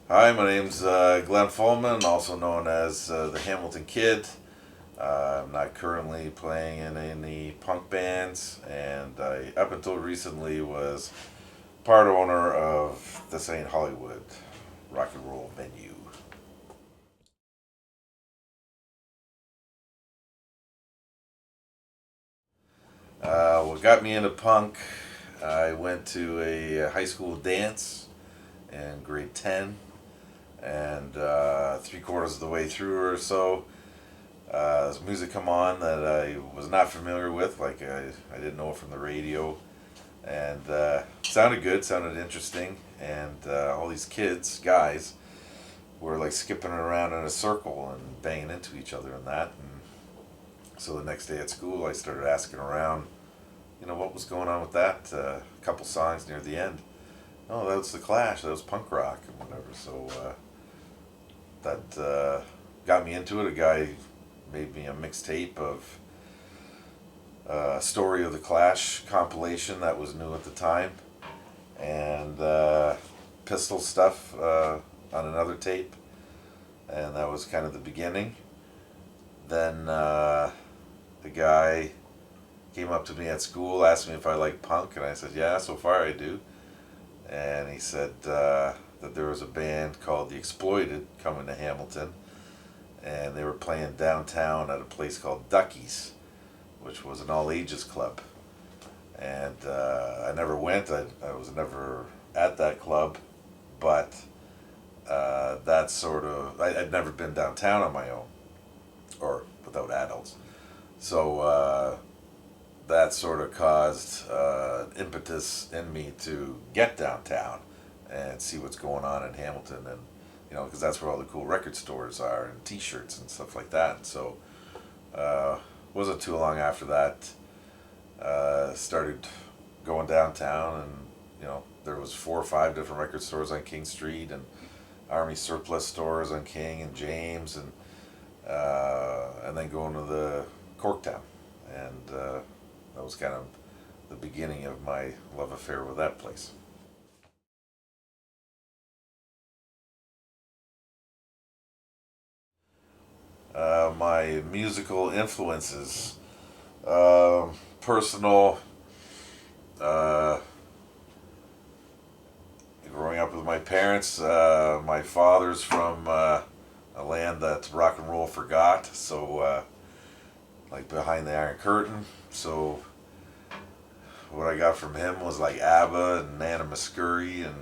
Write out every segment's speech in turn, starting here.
Hi, my name's Glen Faulman, also known as the Hamilton Kid. I'm not currently playing in any punk bands, and I, up until recently, was part owner of the St. Hollywood rock and roll venue. What got me into punk, I went to a high school dance in grade 10, and three quarters of the way through or so, there's music come on that I was not familiar with, like I didn't know it from the radio, and sounded good, sounded interesting, and all these kids, guys, were like skipping around in a circle and banging into each other and that. And so the next day at school, I started asking around, what was going on with that? A couple songs near the end. Oh, that was the Clash. That was punk rock and whatever. So that got me into it. A guy made me a mixtape of Story of the Clash compilation that was new at the time, and pistol stuff on another tape, and that was kind of the beginning. Then the guy came up to me at school, asked me if I liked punk, and I said, yeah, so far I do. And he said that there was a band called The Exploited coming to Hamilton, and they were playing downtown at a place called Ducky's, which was an all ages club. And I never went. I was never at that club, but that sort of I'd never been downtown on my own or without adults. So that sort of caused impetus in me to get downtown and see what's going on in Hamilton, and because that's where all the cool record stores are and T-shirts and stuff like that. So wasn't too long after that, started going downtown, and there was 4 or 5 different record stores on King Street, and Army surplus stores on King and James, and then going to the Corktown, and that was kind of the beginning of my love affair with that place. My musical influences, personal, uh, growing up with my parents. My father's from a land that rock and roll forgot, so like behind the Iron Curtain. So what I got from him was like ABBA and Nana Muscuri and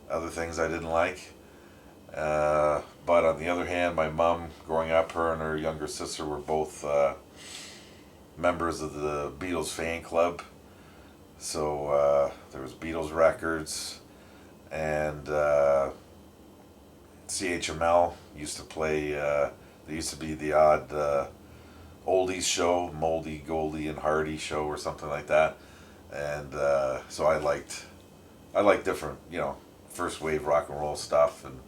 other things I didn't like. But on the other hand, my mom, growing up, her and her younger sister were both members of the Beatles fan club. So there was Beatles records, and CHML used to play. There used to be the odd oldies show, Moldy, Goldie, and Hardy show, or something like that. And so I liked different, first wave rock and roll stuff, and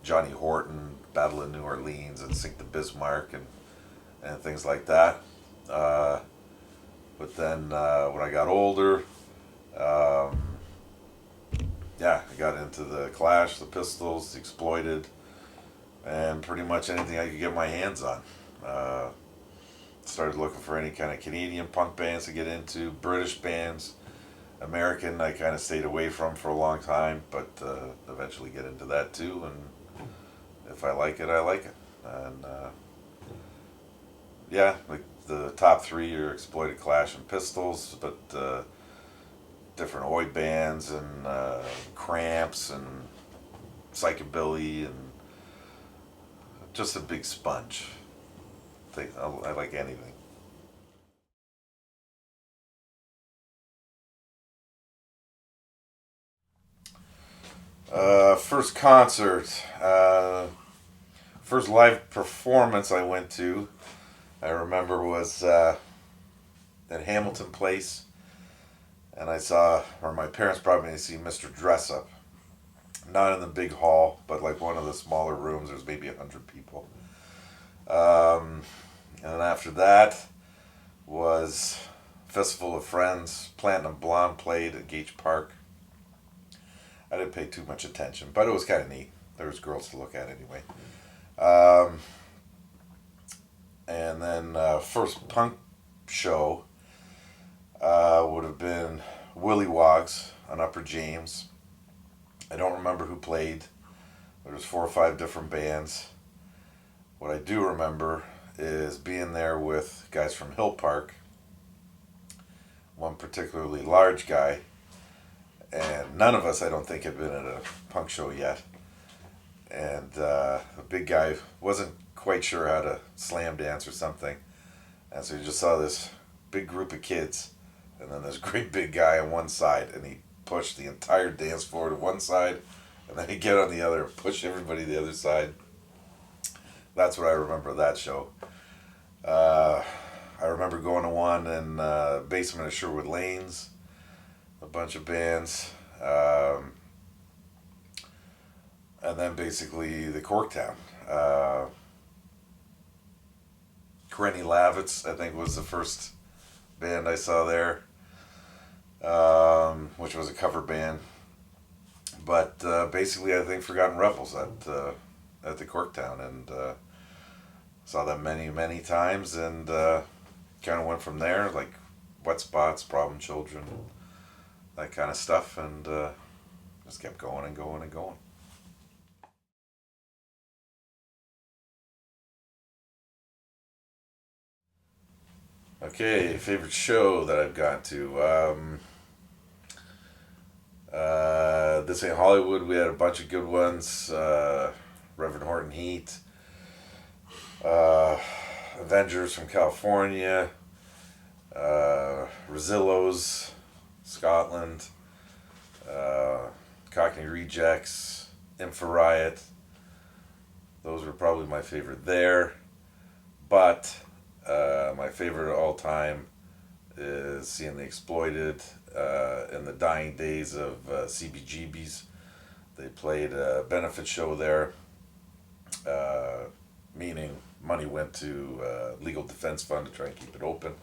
Johnny Horton, Battle of New Orleans, and Sink the Bismarck, and things like that. Uh, but then when I got older, um, yeah, I got into the Clash, the Pistols, the Exploited, and pretty much anything I could get my hands on. Uh, Started looking for any kind of Canadian punk bands to get into, British bands. American, I kind of stayed away from for a long time, but eventually get into that too. And if I like it, I like it. And yeah, like the top three are Exploited, Clash, and Pistols, but different oi bands and Cramps and Psychobilly, and just a big sponge. I like anything. First concert, first live performance I went to, I remember was at Hamilton Place, and I saw, or my parents brought me to see Mr. Dress Up. Not in the big hall, but like one of the smaller rooms. There's maybe 100 people. Um, and then after that was Fistful of Friends. Platinum Blonde played at Gage Park. I didn't pay too much attention, but it was kind of neat. There was girls to look at anyway. Um, and then first punk show would have been Willy Wogs on Upper James. I don't remember who played. There was 4 or 5 different bands. What I do remember is being there with guys from Hill Park, one particularly large guy, and none of us, I don't think, had been at a punk show yet. And the big guy wasn't quite sure how to slam dance or something, and so you just saw this big group of kids, and then this great big guy on one side, and he pushed the entire dance floor to one side, and then he'd get on the other and push everybody to the other side. That's what I remember of that show. I remember going to one in basement of Sherwood Lanes, a bunch of bands, and then basically the Corktown. Krenny Lavitz, I think, was the first band I saw there, which was a cover band. But basically, I think Forgotten Rebels at the Corktown, and saw them many, many times, and kind of went from there, like Wet Spots, Problem Children, that kind of stuff, and just kept going and going and going. Okay, favorite show that I've gone to. This Ain't Hollywood, we had a bunch of good ones. Reverend Horton Heat, Avengers from California, Rosillos, Scotland, Cockney Rejects, Infra Riot. Those were probably my favorite there. But my favorite of all time is seeing the Exploited in the dying days of CBGB's. They played a benefit show there, meaning money went to Legal Defense Fund to try and keep it open.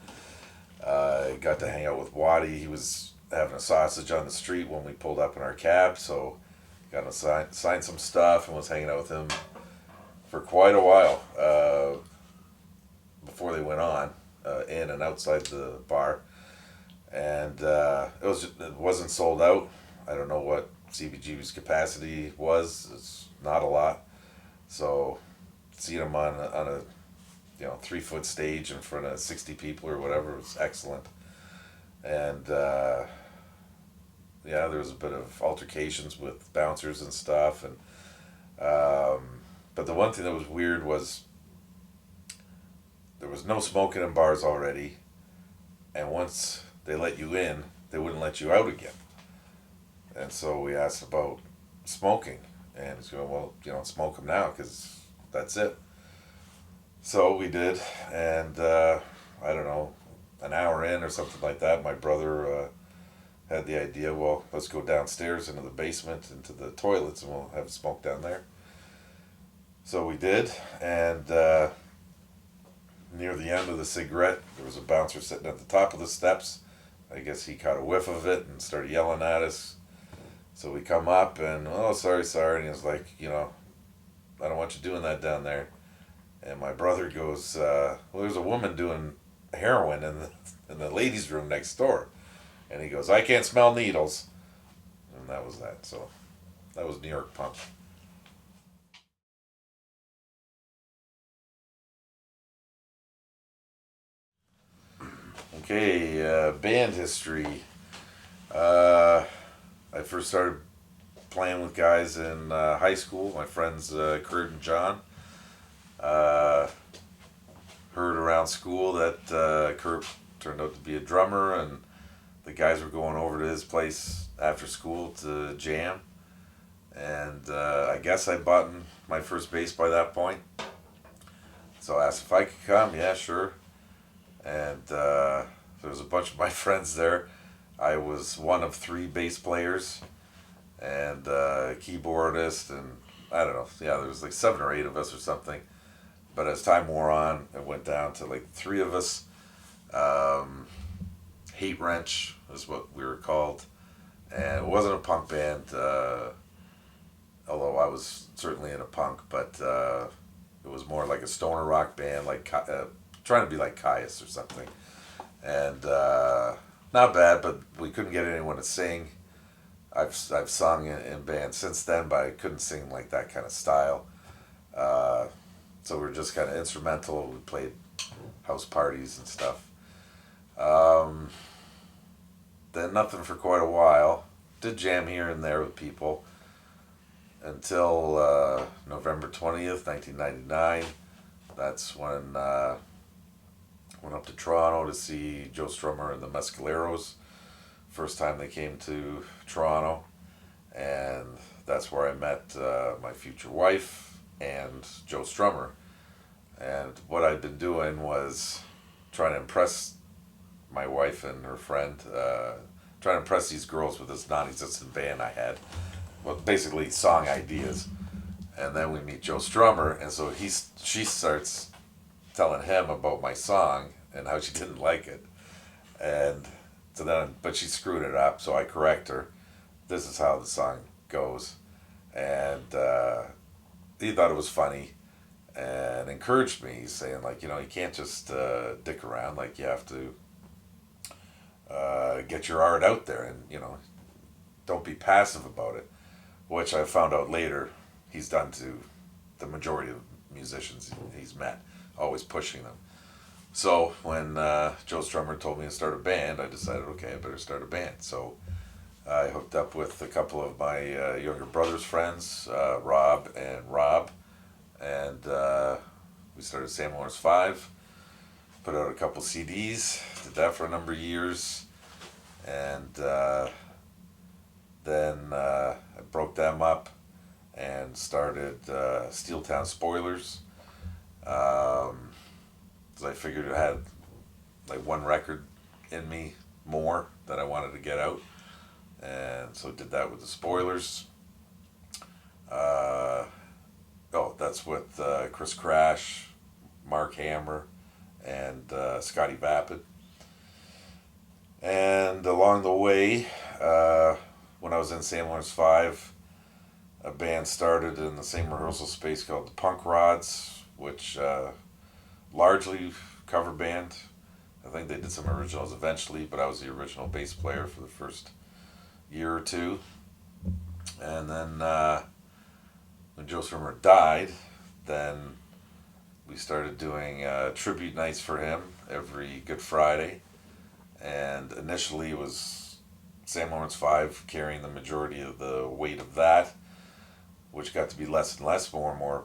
I got to hang out with Waddy. He was having a sausage on the street when we pulled up in our cab, so got to sign some stuff and was hanging out with him for quite a while before they went on, in and outside the bar. And it wasn't sold out. I don't know what CBGB's capacity was. It's not a lot. So seeing them on a 3-foot stage in front of 60 people or whatever was excellent. And there was a bit of altercations with bouncers and stuff, and but the one thing that was weird was there was no smoking in bars already, and once they let you in, they wouldn't let you out again. And so we asked about smoking, and he's going, well, smoke them now, because that's it. So we did, and I don't know, an hour in or something like that, my brother had the idea, well, let's go downstairs into the basement, into the toilets, and we'll have a smoke down there. So we did, and near the end of the cigarette, there was a bouncer sitting at the top of the steps. I guess he caught a whiff of it and started yelling at us. So we come up and, oh, sorry, and he was like, I don't want you doing that down there. And my brother goes, well, there's a woman doing heroin in the ladies' room next door. And he goes, I can't smell needles. And that was that. So that was New York punk. Okay, band history. I first started playing with guys in high school. My friends Kurt and John. Heard around school that Kurt turned out to be a drummer, and the guys were going over to his place after school to jam. And I guess I'd bought my first bass by that point. So I asked if I could come. Yeah, sure. And there was a bunch of my friends there. I was one of 3 bass players and keyboardist, and I don't know. Yeah, there was like 7 or 8 of us or something. But as time wore on, it went down to like 3 of us. Hate Wrench is what we were called, and it wasn't a punk band. although I was certainly in a punk, but it was more like a stoner rock band, like trying to be like Caius or something. And not bad, but we couldn't get anyone to sing. I've sung in bands since then, but I couldn't sing like that kind of style. Uh, so we were just kind of instrumental. We played house parties and stuff. Um, then nothing for quite a while. Did jam here and there with people until November 20th, 1999. That's when went up to Toronto to see Joe Strummer and the Mescaleros. First time they came to Toronto, and that's where I met my future wife and Joe Strummer. And what I'd been doing was trying to impress my wife and her friend, trying to impress these girls with this non-existent band I had. Well, basically song ideas. And then we meet Joe Strummer, and so she starts telling him about my song and how she didn't like it. And so then, but she screwed it up, so I correct her. This is how the song goes. And he thought it was funny and encouraged me. He's saying, like, you know, you can't just dick around. Like, you have to get your art out there and, you know, don't be passive about it. Which I found out later he's done to the majority of musicians he's met, always pushing them. So when Joe Strummer told me to start a band, I decided, okay, I better start a band. So I hooked up with a couple of my younger brother's friends, Rob and Rob, and we started Sam Lawrence 5, put out a couple CDs, did that for a number of years, and then I broke them up and started Steeltown Spoilers. So I figured it had like one record in me more that I wanted to get out, and so did that with the Spoilers. That's with Chris Crash, Mark Hammer, and Scotty Vapid. And along the way, when I was in St. Lawrence 5, a band started in the same rehearsal space called the Punk Rods, which largely cover band. I think they did some originals eventually, but I was the original bass player for the first year or two. And then when Joe Strummer died, then we started doing tribute nights for him every Good Friday. And initially it was St. Lawrence 5 carrying the majority of the weight of that, which got to be less and less. More and more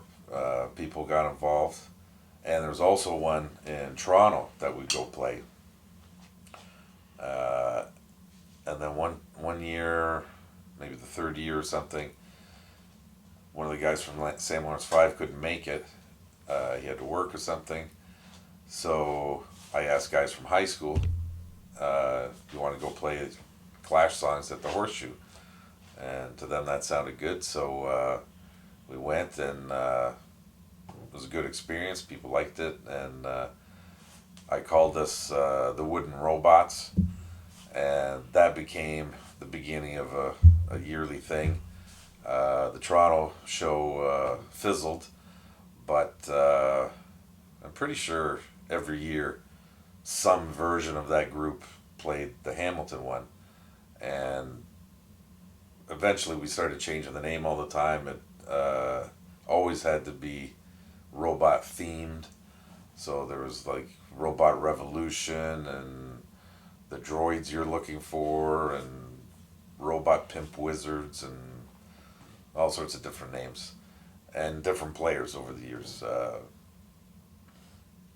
people got involved. And there was also one in Toronto that we'd go play. And then one year, maybe the third year or something, one of the guys from St. Lawrence 5 couldn't make it. He had to work or something. So I asked guys from high school, you want to go play Clash songs at the Horseshoe? And to them that sounded good. So we went, and it was a good experience. People liked it, and I called us the Wooden Robots, and that became the beginning of a yearly thing. The Toronto show fizzled, but I'm pretty sure every year some version of that group played the Hamilton one, and eventually we started changing the name all the time. It always had to be robot themed, so there was like Robot Revolution and the Droids You're Looking For and Robot Pimp Wizards and all sorts of different names and different players over the years.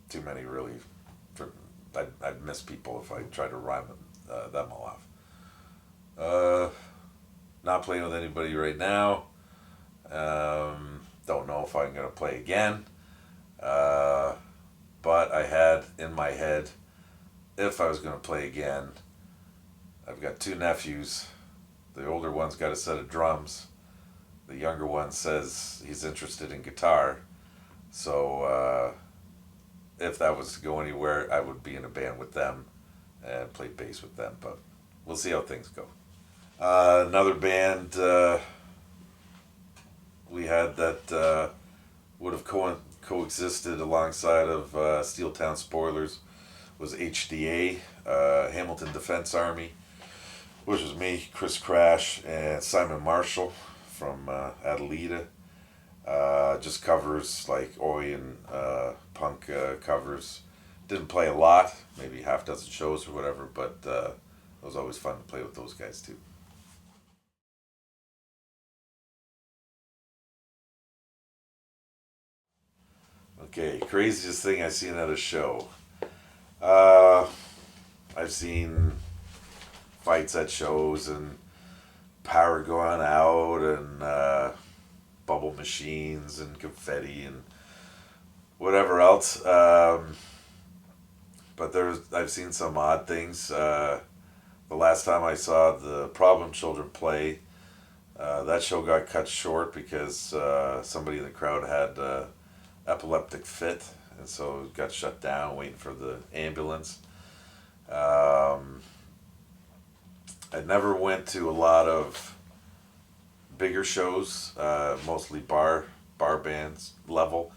Too many really. I'd miss people if I tried to rhyme them all off. Not playing with anybody right now. Don't know if I'm going to play again. But I had in my head, if I was going to play again, I've got two nephews. The older one's got a set of drums. The younger one says he's interested in guitar. So if that was to go anywhere, I would be in a band with them and play bass with them. But we'll see how things go. Another band we had that would have coexisted alongside of Steeltown Spoilers was HDA, Hamilton Defense Army, which was me, Chris Crash, and Simon Marshall from Adelita. Just covers like Oi and punk covers. Didn't play a lot, maybe half dozen shows or whatever, but it was always fun to play with those guys too. Okay, craziest thing I've seen at a show. Uh, I've seen fights at shows and power going out and bubble machines and confetti and whatever else. But I've seen some odd things. The last time I saw the Problem Children play, that show got cut short because somebody in the crowd had epileptic fit, and so it got shut down waiting for the ambulance. I never went to a lot of bigger shows, mostly bar bands level,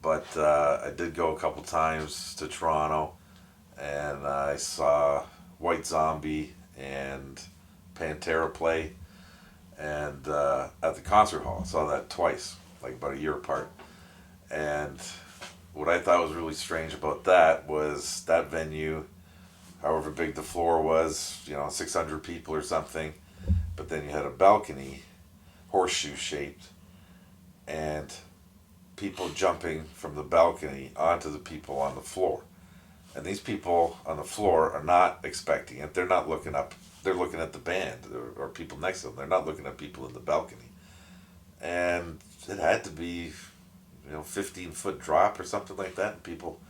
but I did go a couple times to Toronto, and I saw White Zombie and Pantera play, and at the concert hall. I saw that twice, like about a year apart. And what I thought was really strange about that was that venue, however big the floor was, 600 people or something, but then you had a balcony, horseshoe shaped, and people jumping from the balcony onto the people on the floor. And these people on the floor are not expecting it. They're not looking up. They're looking at the band or people next to them. They're not looking at people in the balcony. And it had to be, 15-foot drop or something like that. And people,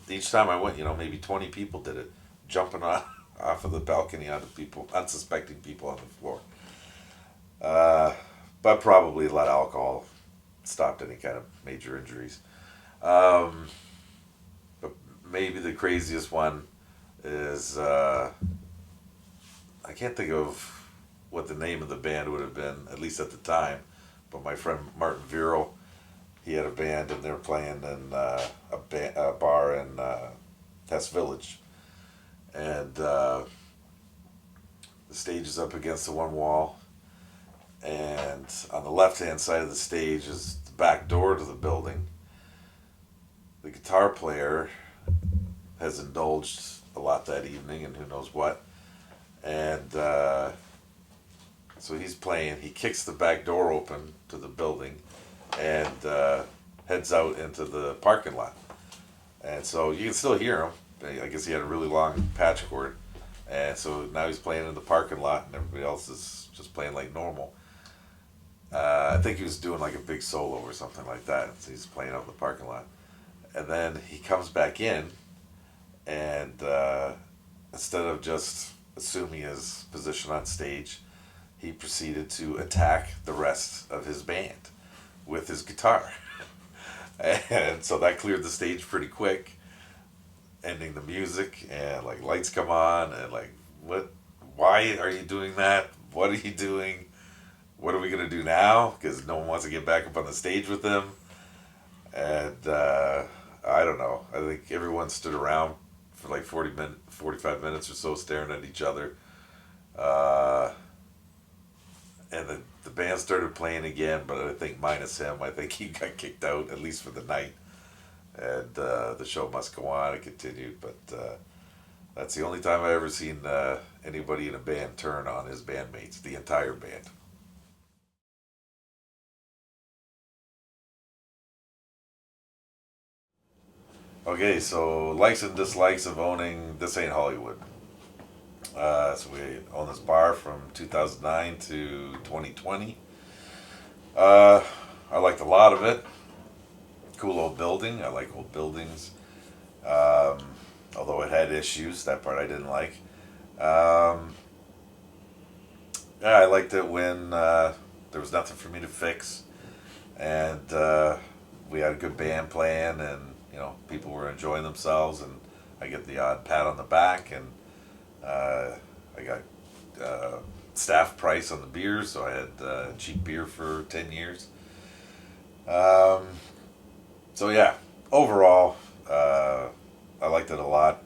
each time I went, maybe 20 people did it, jumping off of the balcony onto people, unsuspecting people on the floor. But probably a lot of alcohol stopped any kind of major injuries. But maybe the craziest one is, I can't think of what the name of the band would have been, at least at the time, but my friend Martin Vero, he had a band and they were playing in a bar in Test Village. And the stage is up against the one wall, and on the left-hand side of the stage is the back door to the building. The guitar player has indulged a lot that evening, and who knows what. And so he's playing. He kicks the back door open to the building and heads out into the parking lot. And so you can still hear him. I guess he had a really long patch cord. And so now he's playing in the parking lot, and everybody else is just playing like normal. I think he was doing like a big solo or something like that. So he's playing out in the parking lot. And then he comes back in, and instead of just assuming his position on stage, he proceeded to attack the rest of his band with his guitar. And so that cleared the stage pretty quick, ending the music, and like lights come on, and like, why are you doing that? What are you doing? What are we going to do now? Because no one wants to get back up on the stage with him. And I don't know. I think everyone stood around for like 45 minutes or so staring at each other. And the band started playing again, but I think minus him. I think he got kicked out, at least for the night. And the show must go on. It continued, but that's the only time I've ever seen anybody in a band turn on his bandmates, the entire band. Okay, so likes and dislikes of owning This Ain't Hollywood. So we own this bar from 2009 to 2020. I liked a lot of it. Cool old building. I like old buildings. Although it had issues, that part I didn't like. Yeah, I liked it when there was nothing for me to fix, and we had a good band playing, and people were enjoying themselves, and I get the odd pat on the back, and I got staff price on the beers, so I had cheap beer for 10 years. Um, so yeah, overall, I liked it a lot.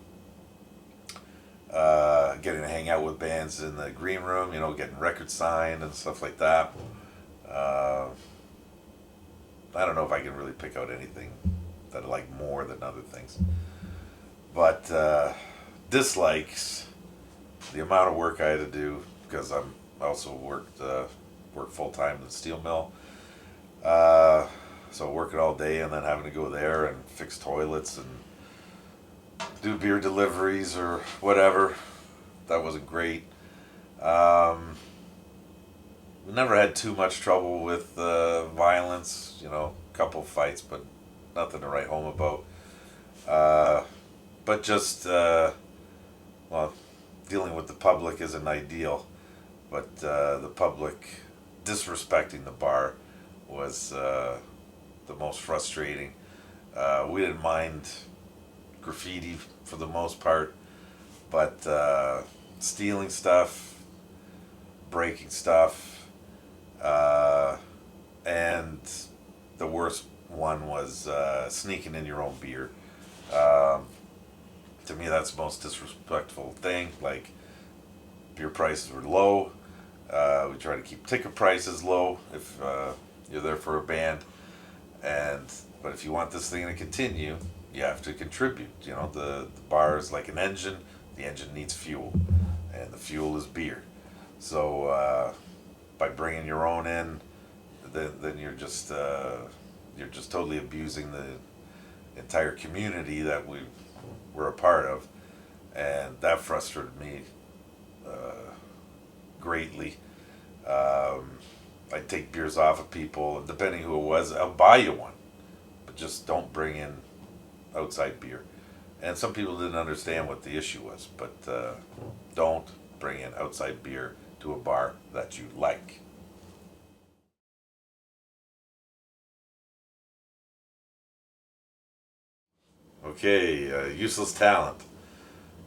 Getting to hang out with bands in the green room, getting records signed and stuff like that. Uh, I don't know if I can really pick out anything that I like more than other things. But dislikes, the amount of work I had to do because I also worked full time in the steel mill. Uh, so working all day and then having to go there and fix toilets and do beer deliveries or whatever. That wasn't great. Um, we never had too much trouble with violence. A couple fights, but nothing to write home about. Uh, but just well, dealing with the public isn't ideal. But the public disrespecting the bar was the most frustrating. We didn't mind graffiti for the most part, but stealing stuff, breaking stuff, and the worst one was sneaking in your own beer. Um, to me, that's the most disrespectful thing. Like, beer prices were low. We try to keep ticket prices low if you're there for a band, but if you want this thing to continue, you have to contribute. The bar is like an engine. The engine needs fuel, and the fuel is beer. So by bringing your own in, then you're just totally abusing the entire community that we were a part of, and that frustrated me greatly. I'd take beers off of people, and depending who it was, I'll buy you one, but just don't bring in outside beer. And some people didn't understand what the issue was, but don't bring in outside beer to a bar that you like. Okay, useless talent.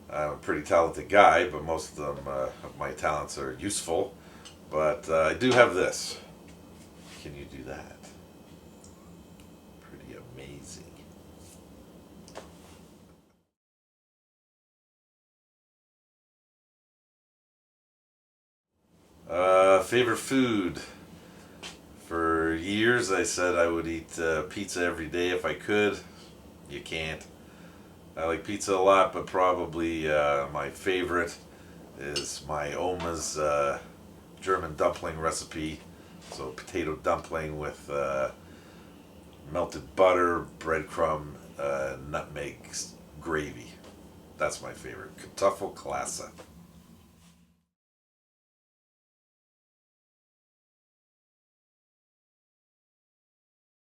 I'm a pretty talented guy, but most of them of my talents are useful. But I do have this. Can you do that? Pretty amazing. Favorite food? For years, I said I would eat pizza every day if I could. You can't. I like pizza a lot, but probably my favorite is my Oma's German dumpling recipe. So potato dumpling with melted butter, breadcrumb, nutmeg gravy. That's my favorite. Kartoffelklasse.